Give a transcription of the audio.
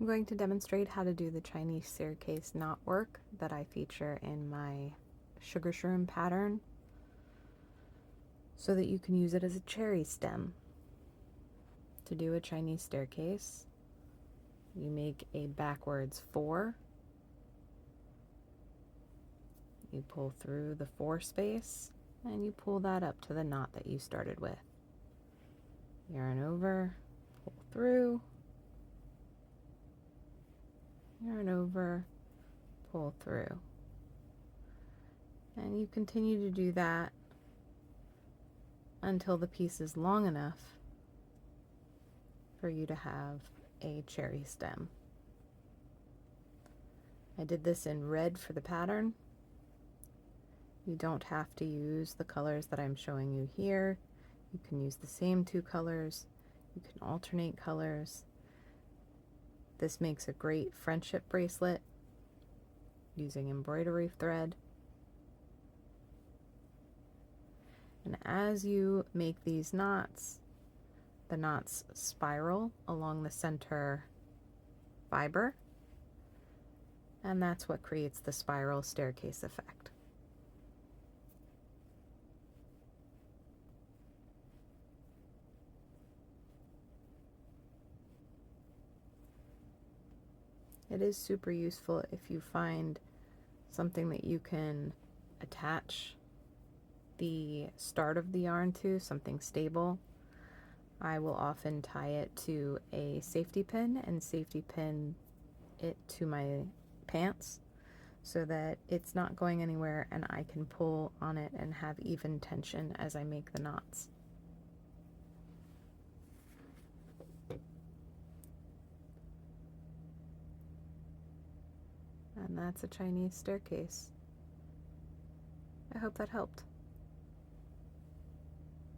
I'm going to demonstrate how to do the Chinese staircase knot work that I feature in my sugar shroom pattern so that you can use it as a cherry stem. To do a Chinese staircase, you make a backwards 4. You pull through the 4 space and you pull that up to the knot that you started with. Yarn over, pull through, yarn over, pull through. And you continue to do that until the piece is long enough for you to have a cherry stem. I did this in red for the pattern. You don't have to use the colors that I'm showing you here. You can use the same 2 colors. You can alternate colors. This makes a great friendship bracelet using embroidery thread. And as you make these knots, the knots spiral along the center fiber, and that's what creates the spiral staircase effect. It is super useful if you find something that you can attach the start of the yarn to, something stable. I will often tie it to a safety pin and safety pin it to my pants so that it's not going anywhere and I can pull on it and have even tension as I make the knots. And that's a Chinese staircase. I hope that helped.